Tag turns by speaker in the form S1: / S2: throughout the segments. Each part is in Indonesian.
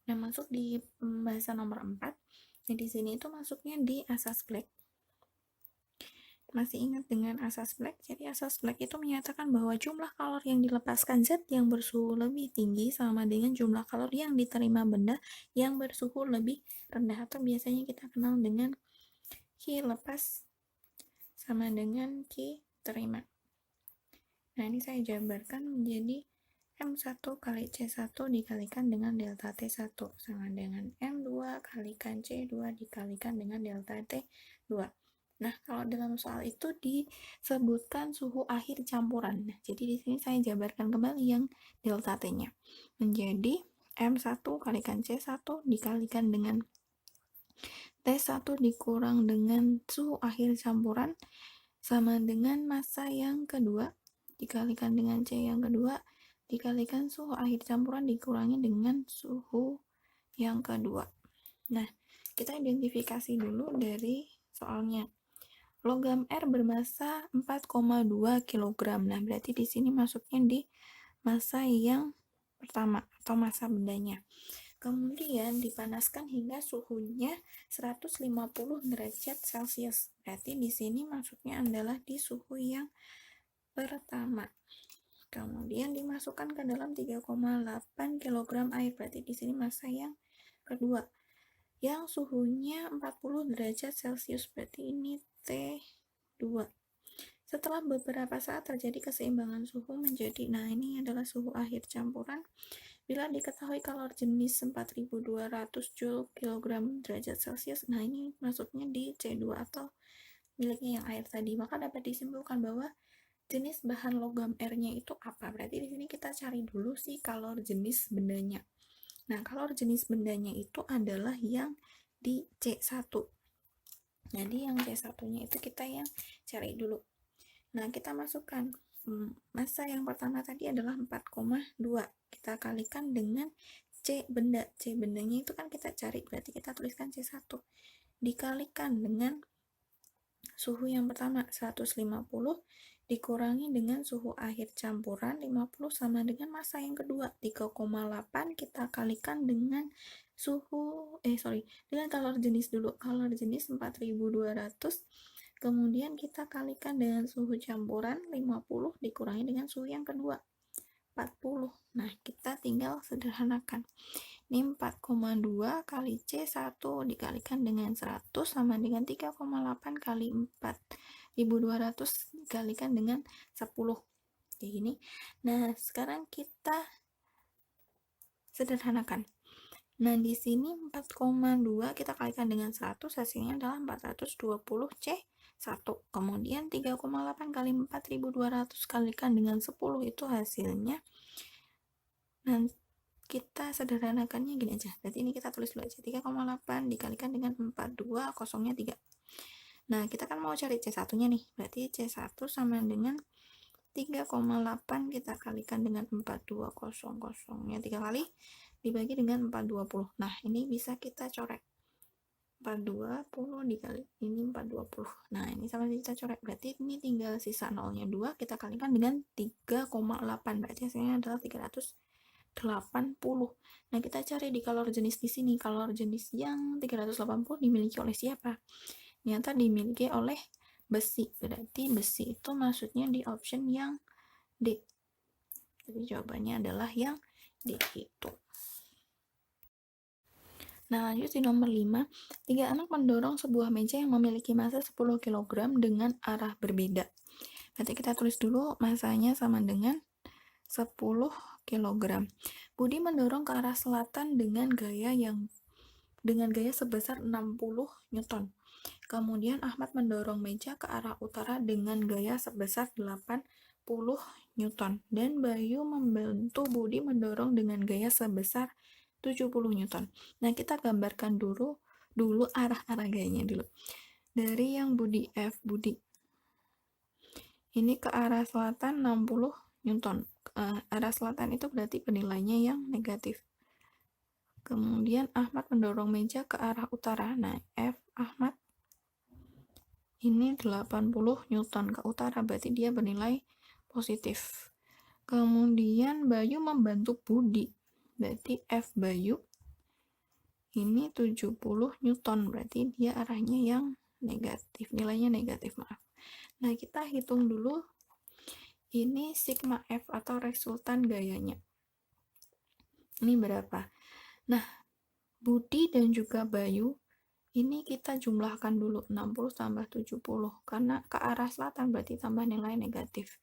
S1: Nah, masuk di pembahasan nomor 4. Nah, di sini itu masuknya di asas Black. Masih ingat dengan asas Black? Jadi asas Black itu menyatakan bahwa jumlah kalori yang dilepaskan zat yang bersuhu lebih tinggi sama dengan jumlah kalori yang diterima benda yang bersuhu lebih rendah, atau biasanya kita kenal dengan Q lepas sama dengan Q terima. Nah, ini saya jabarkan menjadi M1 kali C1 dikalikan dengan delta T1 sama dengan M2 kalikan C2 dikalikan dengan delta T2. Nah, kalau dalam soal itu disebutkan suhu akhir campuran. Nah, jadi di sini saya jabarkan kembali yang delta T-nya. Menjadi M1 kalikan C1 dikalikan dengan T1 dikurang dengan suhu akhir campuran sama dengan massa yang kedua dikalikan dengan C yang kedua dikalikan suhu akhir campuran dikurangi dengan suhu yang kedua. Nah, kita identifikasi dulu dari soalnya. Logam R bermassa 4,2 kg. Nah, berarti di sini masuknya di massa yang pertama atau massa bendanya. Kemudian dipanaskan hingga suhunya 150 derajat Celcius. Berarti di sini masuknya adalah di suhu yang pertama. Kemudian dimasukkan ke dalam 3,8 kg air. Berarti di sini massa yang kedua. Yang suhunya 40 derajat Celcius. Berarti ini T2. Setelah beberapa saat terjadi keseimbangan suhu menjadi, nah ini adalah suhu akhir campuran. Bila diketahui kalori jenis 4200 Joule kilogram derajat Celcius, nah ini masuknya di C2 atau miliknya yang air tadi. Maka dapat disimpulkan bahwa jenis bahan logam R-nya itu apa? Berarti di sini kita cari dulu sih kalori jenis bendanya. Nah, kalori jenis bendanya itu adalah yang di C1. Jadi yang C1-nya itu kita yang cari dulu. Nah, kita masukkan massa yang pertama tadi adalah 4,2. Kita kalikan dengan C benda. C bendanya itu kan kita cari, berarti kita tuliskan C1. Dikalikan dengan suhu yang pertama 150 dikurangi dengan suhu akhir campuran 50 sama dengan massa yang kedua 3,8 kita kalikan dengan dengan kalori jenis dulu. Kalori jenis 4200 kemudian kita kalikan dengan suhu campuran 50 dikurangi dengan suhu yang kedua 40. Nah, kita tinggal sederhanakan. Ini 4,2 kali C1 dikalikan dengan 100 sama dengan 3,8 kali 4200 dikalikan dengan 10. Kayak gini. Nah, sekarang kita sederhanakan. Nah, di sini 4,2 kita kalikan dengan 100, hasilnya adalah 420 C1. Kemudian 3,8 kali 4200 kalikan dengan 10 itu hasilnya. Nah, kita sederhanakannya gini aja. Berarti ini kita tulis dulu aja. 3,8 dikalikan dengan 42, kosongnya 3. Nah, kita kan mau cari C1-nya nih. Berarti C1 sama dengan 3,8 kita kalikan dengan 42, kosongnya 3 kali dibagi dengan 420. Nah, ini bisa kita coret. 420 dikali ini 420. Nah, ini sama kita coret. Berarti ini tinggal sisa nolnya 2, kita kalikan dengan 3,8. Berarti hasilnya adalah 380. Nah, kita cari di kalori jenis di sini. Kalori jenis yang 380 dimiliki oleh siapa? Ternyata dimiliki oleh besi. Berarti besi itu maksudnya di option yang D. Jadi jawabannya adalah yang D itu. Nah, lanjut di nomor 5. 3 anak mendorong sebuah meja yang memiliki massa 10 kg dengan arah berbeda. Berarti kita tulis dulu massanya sama dengan 10 kg. Budi mendorong ke arah selatan dengan gaya sebesar 60 Newton. Kemudian Ahmad mendorong meja ke arah utara dengan gaya sebesar 80 Newton. Dan Bayu membantu Budi mendorong dengan gaya sebesar 70 Newton. Nah, kita gambarkan dulu arah-arah gayanya dulu. Dari yang Budi F, Budi ini ke arah selatan 60 Newton. Arah selatan itu berarti penilaiannya yang negatif. Kemudian Ahmad mendorong meja ke arah utara. Nah, F Ahmad ini 80 Newton ke utara, berarti dia bernilai positif. Kemudian Bayu membantu Budi, berarti F Bayu ini 70 Newton, berarti dia arahnya yang negatif, nilainya negatif, maaf. Nah, kita hitung dulu ini sigma F atau resultan gayanya. Ini berapa? Nah, Budi dan juga Bayu, ini kita jumlahkan dulu, 60 tambah 70, karena ke arah selatan berarti tambah nilai negatif.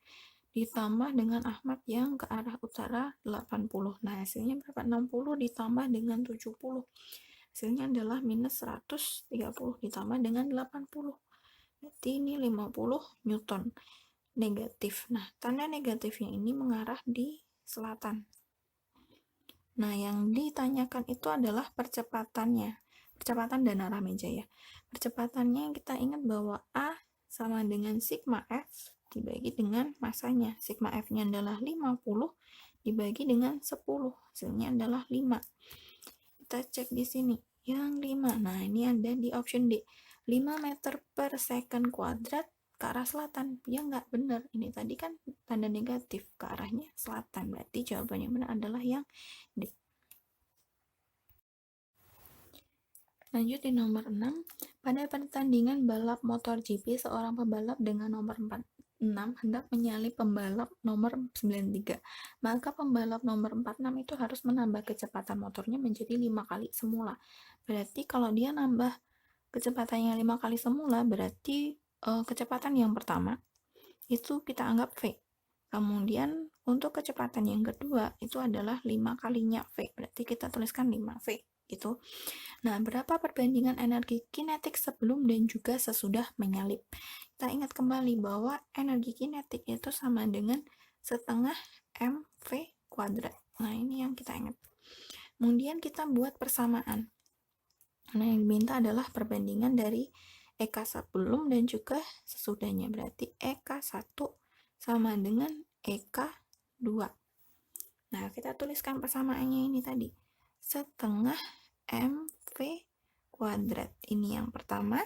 S1: Ditambah dengan Ahmad yang ke arah utara 80. Nah, hasilnya berapa? 60 ditambah dengan 70. Hasilnya adalah minus 130 ditambah dengan 80. Berarti ini 50 Newton negatif. Nah, tanda negatifnya ini mengarah di selatan. Nah, yang ditanyakan itu adalah percepatannya. Percepatan dan arah meja ya. Percepatannya kita ingat bahwa A sama dengan sigma F dibagi dengan masanya. Sigma F-nya adalah 50 dibagi dengan 10. Hasilnya adalah 5. Kita cek di sini. Yang 5. Nah, ini ada di option D. 5 meter per second kuadrat ke arah selatan. Ya nggak benar. Ini tadi kan tanda negatif ke arahnya selatan. Berarti jawabannya benar adalah yang D. Lanjut di nomor 6. Pada pertandingan balap motor GP, seorang pembalap dengan nomor 46 hendak menyalip pembalap nomor 93. Maka pembalap nomor 46 itu harus menambah kecepatan motornya menjadi 5 kali semula. Berarti kalau dia nambah kecepatannya 5 kali semula, berarti kecepatan yang pertama itu kita anggap V. Kemudian untuk kecepatan yang kedua itu adalah 5 kalinya V. Berarti kita tuliskan 5V gitu. Nah, berapa perbandingan energi kinetik sebelum dan juga sesudah menyalip? Kita ingat kembali bahwa energi kinetik itu sama dengan setengah mv kuadrat. Nah, ini yang kita ingat. Kemudian kita buat persamaan. Nah, yang diminta adalah perbandingan dari EK sebelum dan juga sesudahnya. Berarti EK1 sama dengan EK2. Nah, kita tuliskan persamaannya ini tadi. Setengah mv kuadrat. Ini yang pertama.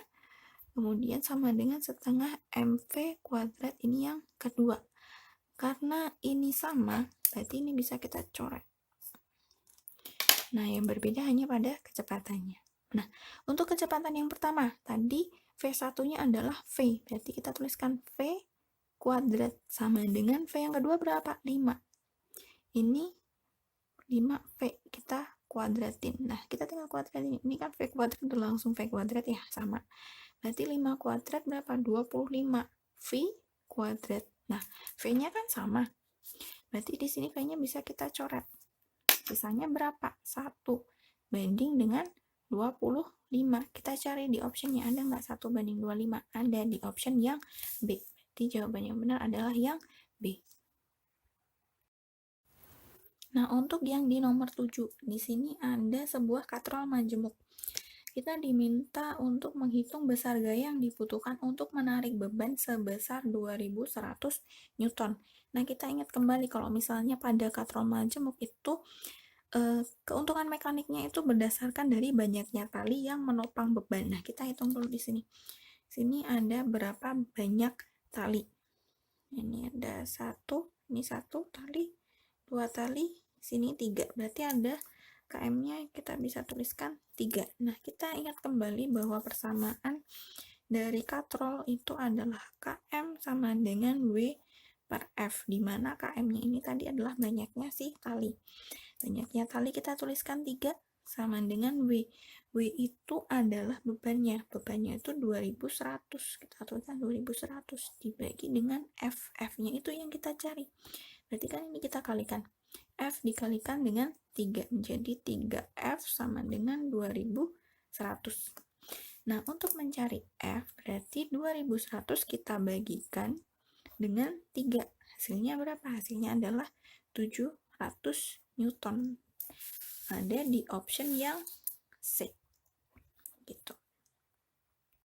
S1: Kemudian sama dengan setengah mv kuadrat ini yang kedua. Karena ini sama, berarti ini bisa kita coret. Nah, yang berbeda hanya pada kecepatannya. Nah, untuk kecepatan yang pertama, tadi V1-nya adalah V. Berarti kita tuliskan V kuadrat sama dengan V yang kedua berapa? 5. Ini 5V kita kuadratin. Nah, kita tinggal kuadratin. Ini kan V kuadrat udah langsung V kuadrat ya, sama. Berarti 5 kuadrat berapa? 25. V kuadrat. Nah, V-nya kan sama. Berarti di sini V-nya bisa kita coret. Sisanya berapa? 1 banding dengan 25. Kita cari di optionnya, ada nggak 1 banding 25? Ada di option yang B. Berarti jawaban yang benar adalah yang B. Nah, untuk yang di nomor 7, di sini ada sebuah katrol majemuk. Kita diminta untuk menghitung besar gaya yang dibutuhkan untuk menarik beban sebesar 2100 Newton. Nah, kita ingat kembali kalau misalnya pada katrol majemuk itu keuntungan mekaniknya itu berdasarkan dari banyaknya tali yang menopang beban. Nah, kita hitung dulu di sini. Sini ada berapa banyak tali. Ini ada 1, ini 1 tali, 2 tali, sini 3. Berarti ada KM-nya kita bisa tuliskan 3. Nah, kita ingat kembali bahwa persamaan dari katrol itu adalah KM sama dengan W per F, di mana KM-nya ini tadi adalah banyaknya si tali. Banyaknya tali kita tuliskan 3 sama dengan W. W itu adalah bebannya. Bebannya itu 2100. Kita tuliskan 2100 dibagi dengan F. F-nya itu yang kita cari. Berarti kan ini kita kalikan. F dikalikan dengan 3 menjadi 3F sama dengan 2100. Nah, untuk mencari F berarti 2100 kita bagikan dengan 3. Hasilnya berapa? Hasilnya adalah 700 Newton. Ada di option yang C. Gitu.